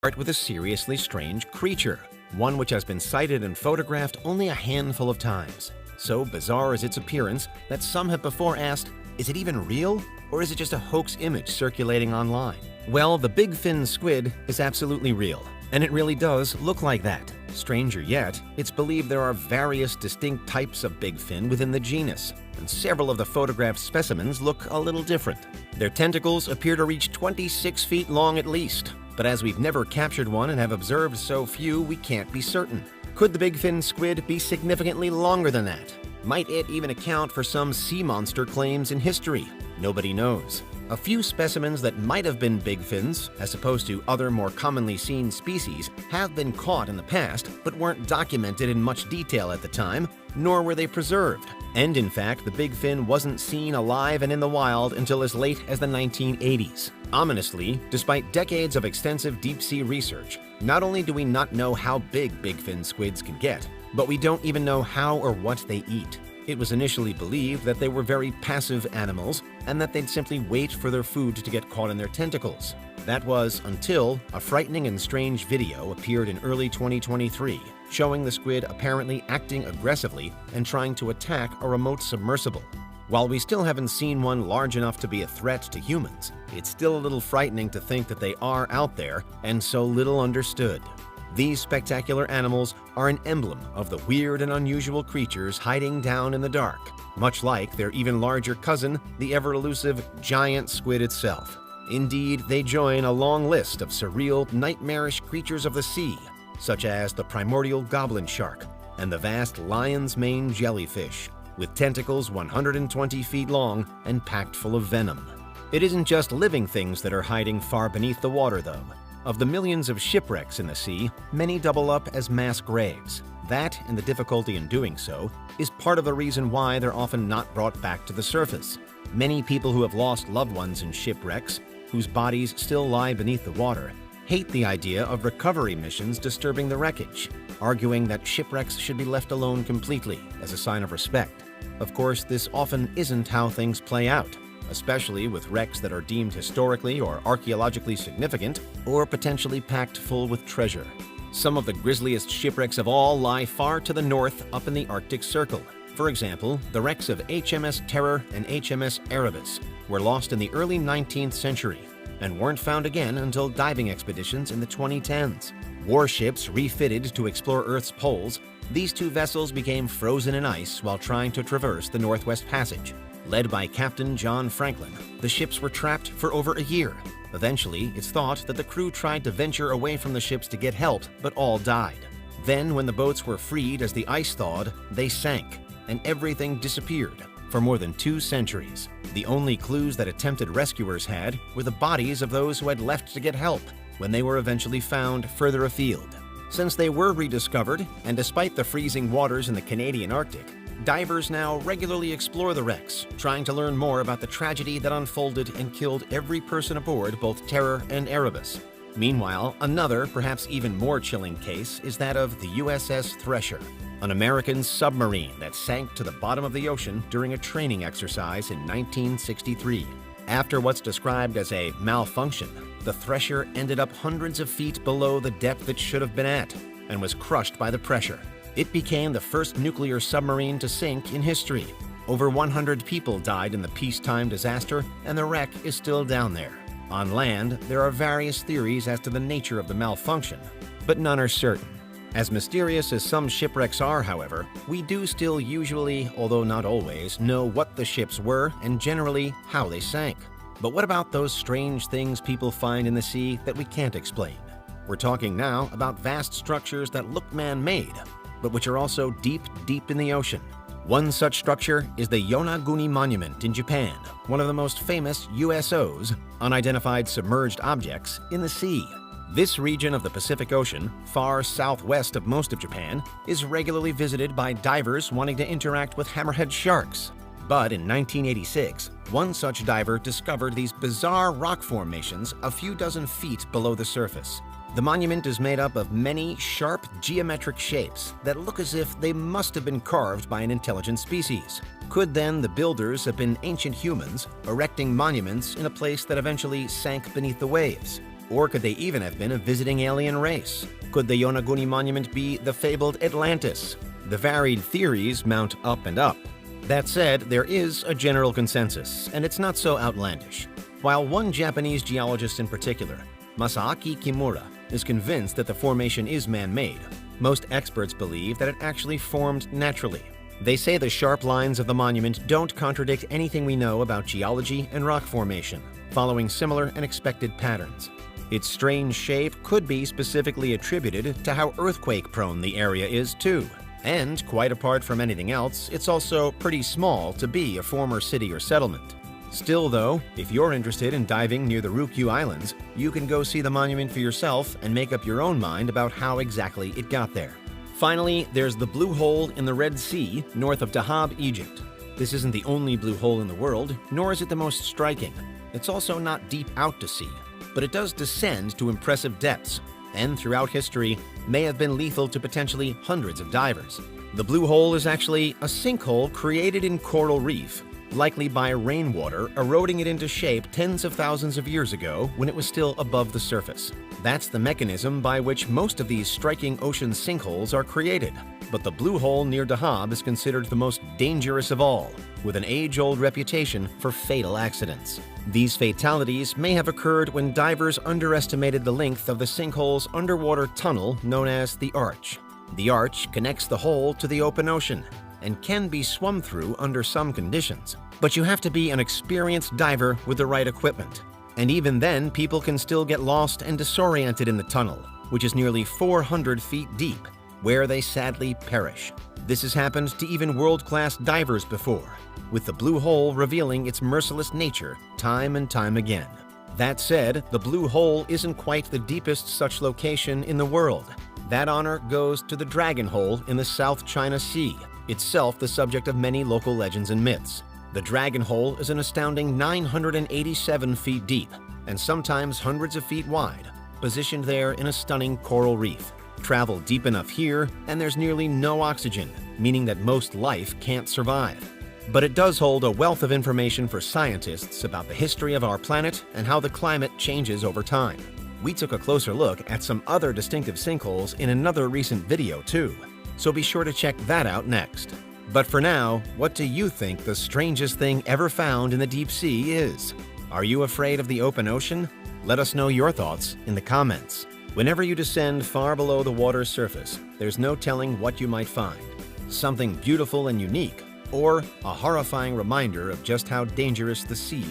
Start with a seriously strange creature, one which has been sighted and photographed only a handful of times. So bizarre is its appearance that some have before asked, is it even real, or is it just a hoax image circulating online? Well, the big fin squid is absolutely real, and it really does look like that. Stranger yet, it's believed there are various distinct types of big fin within the genus, and several of the photographed specimens look a little different. Their tentacles appear to reach 26 feet long at least, but as we've never captured one and have observed so few, we can't be certain. Could the big fin squid be significantly longer than that? Might it even account for some sea monster claims in history? Nobody knows. A few specimens that might have been big fins, as opposed to other more commonly seen species, have been caught in the past, but weren't documented in much detail at the time, nor were they preserved. And in fact, the big fin wasn't seen alive and in the wild until as late as the 1980s. Ominously, despite decades of extensive deep-sea research, not only do we not know how big fin squids can get, but we don't even know how or what they eat. It was initially believed that they were very passive animals and that they'd simply wait for their food to get caught in their tentacles. That was until a frightening and strange video appeared in early 2023, showing the squid apparently acting aggressively and trying to attack a remote submersible. While we still haven't seen one large enough to be a threat to humans, it's still a little frightening to think that they are out there and so little understood. These spectacular animals are an emblem of the weird and unusual creatures hiding down in the dark, much like their even larger cousin, the ever-elusive giant squid itself. Indeed, they join a long list of surreal, nightmarish creatures of the sea, such as the primordial goblin shark and the vast lion's mane jellyfish, with tentacles 120 feet long and packed full of venom. It isn't just living things that are hiding far beneath the water, though. Of the millions of shipwrecks in the sea, many double up as mass graves. That, and the difficulty in doing so, is part of the reason why they're often not brought back to the surface. Many people who have lost loved ones in shipwrecks, whose bodies still lie beneath the water, hate the idea of recovery missions disturbing the wreckage, arguing that shipwrecks should be left alone completely as a sign of respect. Of course, this often isn't how things play out, especially with wrecks that are deemed historically or archaeologically significant or potentially packed full with treasure. Some of the grisliest shipwrecks of all lie far to the north up in the Arctic Circle. For example, the wrecks of HMS Terror and HMS Erebus were lost in the early 19th century and weren't found again until diving expeditions in the 2010s. Warships refitted to explore Earth's poles, these two vessels became frozen in ice while trying to traverse the Northwest Passage. Led by Captain John Franklin, the ships were trapped for over a year. Eventually, it's thought that the crew tried to venture away from the ships to get help, but all died. Then, when the boats were freed as the ice thawed, they sank, and everything disappeared for more than 2 centuries. The only clues that attempted rescuers had were the bodies of those who had left to get help when they were eventually found further afield. Since they were rediscovered, and despite the freezing waters in the Canadian Arctic, divers now regularly explore the wrecks, trying to learn more about the tragedy that unfolded and killed every person aboard both Terror and Erebus. Meanwhile, another, perhaps even more chilling case is that of the USS Thresher, an American submarine that sank to the bottom of the ocean during a training exercise in 1963. After what's described as a malfunction, the Thresher ended up hundreds of feet below the depth it should have been at and was crushed by the pressure. It became the first nuclear submarine to sink in history. Over 100 people died in the peacetime disaster, and the wreck is still down there. On land, there are various theories as to the nature of the malfunction, but none are certain. As mysterious as some shipwrecks are, however, we do still usually, although not always, know what the ships were and generally how they sank. But what about those strange things people find in the sea that we can't explain? We're talking now about vast structures that look man-made, but which are also deep, deep in the ocean. One such structure is the Yonaguni Monument in Japan, one of the most famous USOs, unidentified submerged objects, in the sea. This region of the Pacific Ocean, far southwest of most of Japan, is regularly visited by divers wanting to interact with hammerhead sharks. But in 1986, one such diver discovered these bizarre rock formations a few dozen feet below the surface. The monument is made up of many sharp geometric shapes that look as if they must have been carved by an intelligent species. Could then the builders have been ancient humans erecting monuments in a place that eventually sank beneath the waves? Or could they even have been a visiting alien race? Could the Yonaguni Monument be the fabled Atlantis? The varied theories mount up and up. That said, there is a general consensus, and it's not so outlandish. While one Japanese geologist in particular, Masaaki Kimura, is convinced that the formation is man-made, most experts believe that it actually formed naturally. They say the sharp lines of the monument don't contradict anything we know about geology and rock formation, following similar and expected patterns. Its strange shape could be specifically attributed to how earthquake-prone the area is, too. And, quite apart from anything else, it's also pretty small to be a former city or settlement. Still though, if you're interested in diving near the Ryukyu Islands, you can go see the monument for yourself and make up your own mind about how exactly it got there. Finally, there's the Blue Hole in the Red Sea, north of Dahab, Egypt. This isn't the only blue hole in the world, nor is it the most striking. It's also not deep out to sea, but it does descend to impressive depths, and throughout history may have been lethal to potentially hundreds of divers. The Blue Hole is actually a sinkhole created in coral reef, likely by rainwater eroding it into shape tens of thousands of years ago when it was still above the surface. That's the mechanism by which most of these striking ocean sinkholes are created. But the Blue Hole near Dahab is considered the most dangerous of all, with an age-old reputation for fatal accidents. These fatalities may have occurred when divers underestimated the length of the sinkhole's underwater tunnel known as the Arch. The Arch connects the hole to the open ocean and can be swum through under some conditions. But you have to be an experienced diver with the right equipment. And even then, people can still get lost and disoriented in the tunnel, which is nearly 400 feet deep, where they sadly perish. This has happened to even world-class divers before, with the Blue Hole revealing its merciless nature time and time again. That said, the Blue Hole isn't quite the deepest such location in the world. That honor goes to the Dragon Hole in the South China Sea, itself the subject of many local legends and myths. The Dragon Hole is an astounding 987 feet deep, and sometimes hundreds of feet wide, positioned there in a stunning coral reef. Travel deep enough here, and there's nearly no oxygen, meaning that most life can't survive. But it does hold a wealth of information for scientists about the history of our planet and how the climate changes over time. We took a closer look at some other distinctive sinkholes in another recent video too, so be sure to check that out next. But for now, what do you think the strangest thing ever found in the deep sea is? Are you afraid of the open ocean? Let us know your thoughts in the comments. Whenever you descend far below the water's surface, there's no telling what you might find. Something beautiful and unique, or a horrifying reminder of just how dangerous the seas